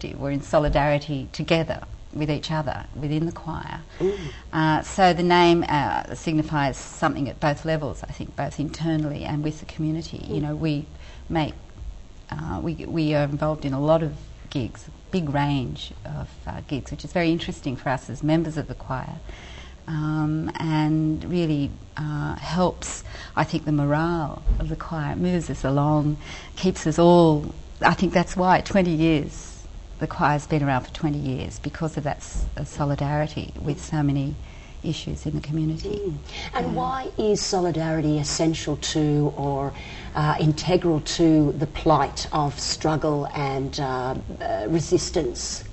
collective. We're in solidarity together with each other within the choir. So the name signifies something at both levels, I think, both internally and with the community. You know, we make we are involved in a lot of gigs, a big range of gigs, which is very interesting for us as members of the choir, and really helps, I think, the morale of the choir. It moves us along, keeps us all. I think that's why 20 years. The choir's been around for 20 years because of that solidarity with so many issues in the community. And why is solidarity essential to or integral to the plight of struggle and resistance?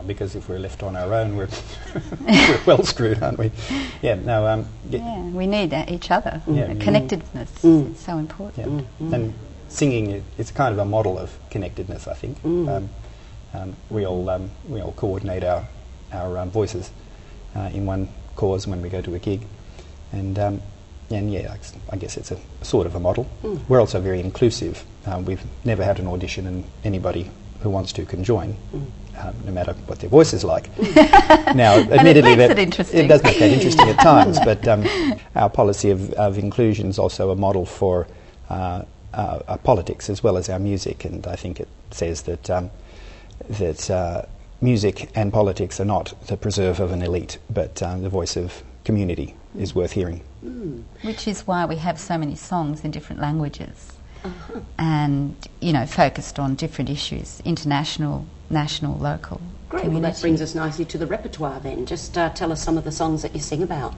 Because if we're left on our own, we're well screwed, aren't we? We need each other. Connectedness is so important. And singing is kind of a model of connectedness, I think. We all coordinate our voices in one cause when we go to a gig, and I guess it's a sort of a model. We're also very inclusive. We've never had an audition, and anybody who wants to can join, no matter what their voice is like. Now, admittedly, and it does make that interesting at times, but our policy of inclusion is also a model for our politics as well as our music, and I think it says that music and politics are not the preserve of an elite, but the voice of community is worth hearing. Which is why we have so many songs in different languages, and, you know, focused on different issues, international, national, local. Great, community. well, that brings us nicely to the repertoire then. Just tell us some of the songs that you sing about.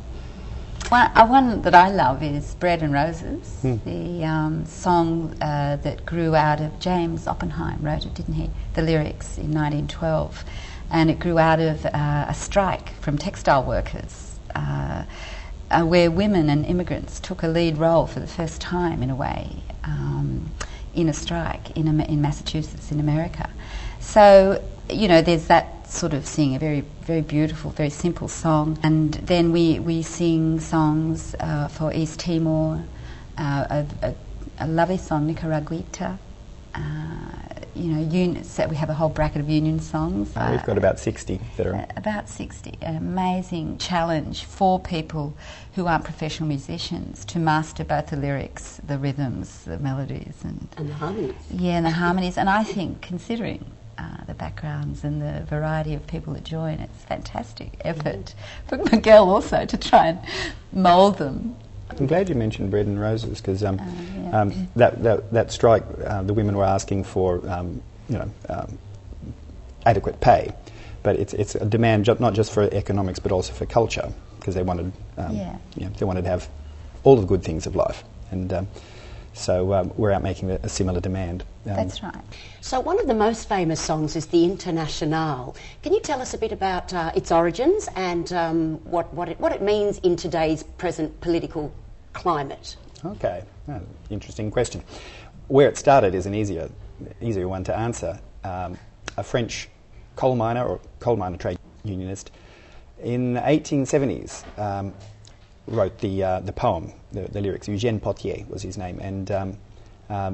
One that I love is Bread and Roses, the song that grew out of James Oppenheim, wrote it, didn't he? The lyrics in 1912. And it grew out of a strike from textile workers where women and immigrants took a lead role for the first time, in a way, in a strike in Massachusetts, in America. So, you know, there's that sort of sing a very, very beautiful, very simple song, and then we sing songs for East Timor, a lovely song, Nicaraguita. You know, so we have a whole bracket of union songs. We've got about 60 that are... About 60. An amazing challenge for people who aren't professional musicians to master both the lyrics, the rhythms, the melodies. And the harmonies. Yeah, and the harmonies. And I think, considering the backgrounds and the variety of people that join, it's fantastic effort for Miguel also to try and mould them. I'm glad you mentioned Bread and Roses, because that strike, the women were asking for adequate pay, but it's a demand not just for economics but also for culture, because they wanted they wanted to have all the good things of life, and so we're out making a similar demand. That's right. So one of the most famous songs is the Internationale. Can you tell us a bit about its origins and what it means in today's present political climate? Okay, interesting question. Where it started is an easier one to answer. A French coal miner trade unionist in the 1870s wrote the poem, the lyrics. Eugène Potier was his name, and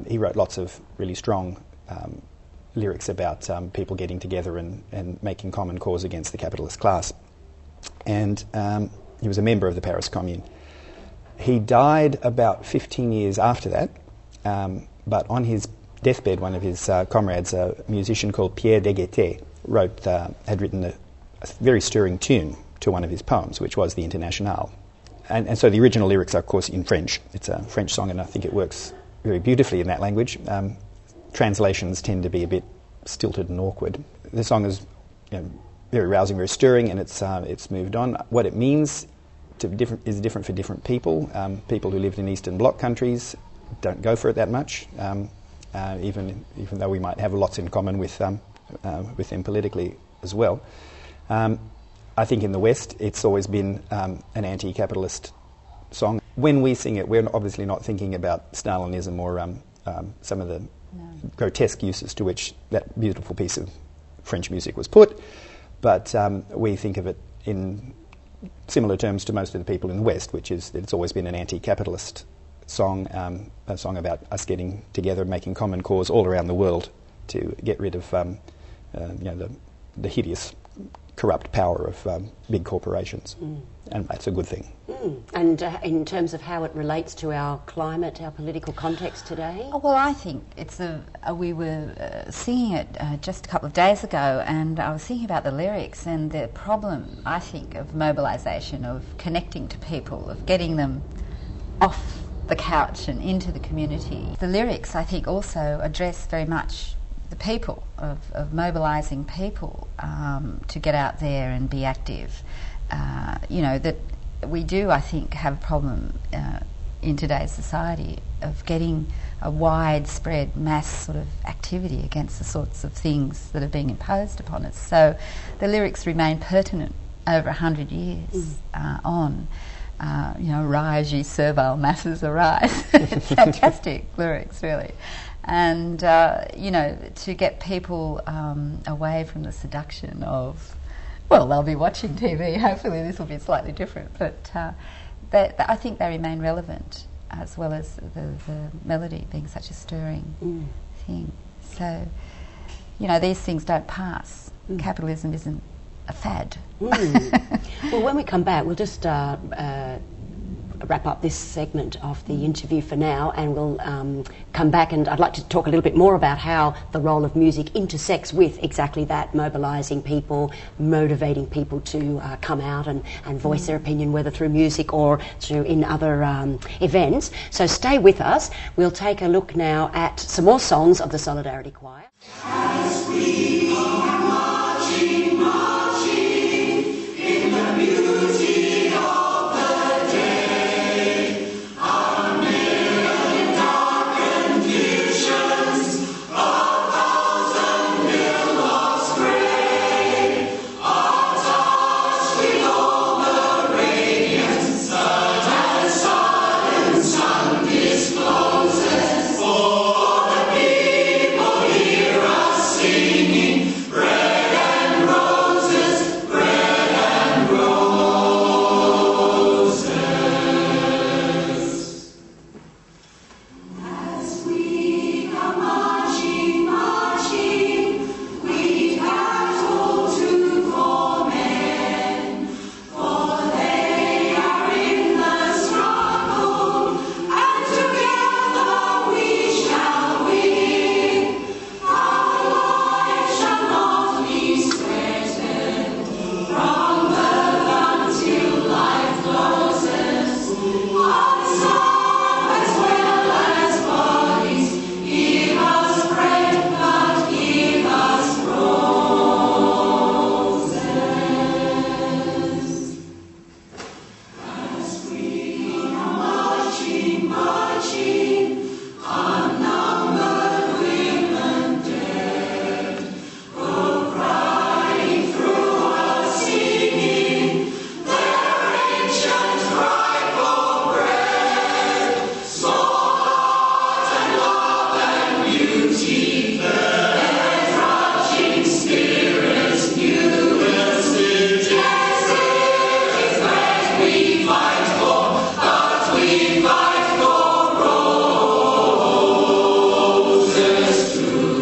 he wrote lots of really strong lyrics about people getting together and making common cause against the capitalist class. And he was a member of the Paris Commune. He died about 15 years after that, but on his deathbed, one of his comrades, a musician called Pierre Deguetté, had written a very stirring tune to one of his poems, which was the Internationale. And so the original lyrics are, of course, in French. It's a French song, and I think it works very beautifully in that language. Translations tend to be a bit stilted and awkward. The song is very rousing, very stirring, and it's moved on. What it means is different for different people. People who lived in Eastern Bloc countries don't go for it that much, even though we might have lots in common with them politically as well. I think in the West it's always been an anti-capitalist song. When we sing it, we're obviously not thinking about Stalinism or some of the grotesque uses to which that beautiful piece of French music was put, but we think of it in similar terms to most of the people in the West, which is that it's always been an anti-capitalist song, a song about us getting together and making common cause all around the world to get rid of the hideous, corrupt power of big corporations, and that's a good thing. And in terms of how it relates to our climate, our political context today? Oh, well, I think it's we were singing it just a couple of days ago, and I was thinking about the lyrics and the problem, I think, of mobilisation, of connecting to people, of getting them off the couch and into the community. The lyrics, I think, also address very much the people, of mobilising people to get out there and be active. That we do, I think, have a problem in today's society of getting a widespread mass sort of activity against the sorts of things that are being imposed upon us. So the lyrics remain pertinent over 100 years on. Rise ye servile masses, arise. It's fantastic lyrics, really. And, to get people away from the seduction of, well, they'll be watching TV. Hopefully this will be slightly different. But I think they remain relevant, as well as the melody being such a stirring thing. So, these things don't pass. Capitalism isn't a fad. Well, when we come back, we'll just wrap up this segment of the interview for now, and we'll come back, and I'd like to talk a little bit more about how the role of music intersects with exactly that, mobilising people, motivating people to come out and voice their opinion, whether through music or through in other events. So stay with us. We'll take a look now at some more songs of the Solidarity Choir. As we are marching, marching in the beauty of the day, our million darkened visions, a thousand billboards grey, are touched with all the radiance that a sudden sun discloses. For the people hear us singing, bread and roses, bread and roses. As we come marching, marching, we battle to call men, for they are in the struggle, and together we shall win. Our life shall not be threatened, from birth until life closes. On soul as well as bodies, give us bread, but give us roses. As we are marching, marching, unnumbered women dead go crying through us, singing their ancient cry for bread. So hot and love and beauty, their trudging spirits new will suit. Yes, it is bread we fight for, but we fight for roses too.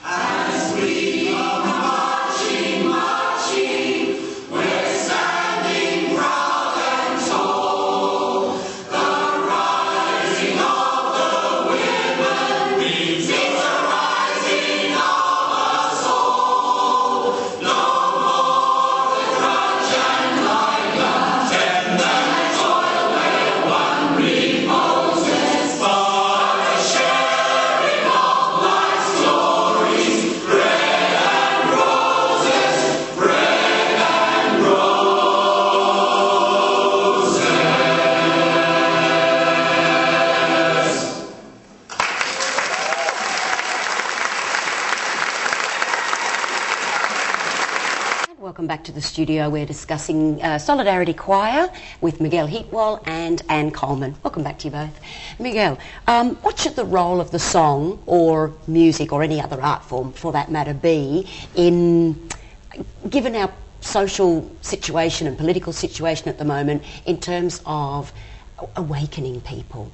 As we are marching, marching, we're standing proud and tall. The rising of the women means it's a rising of us all. No more the grudge and lion, tender and toil where one reposes, but a sharing of life's glories, bread and roses, bread and roses. Welcome back to the studio. We're discussing Solidarity Choir with Miguel Heatwell and Anne Coleman. Welcome back to you both. Miguel, what should the role of the song or music or any other art form for that matter be in, given our social situation and political situation at the moment, in terms of awakening people?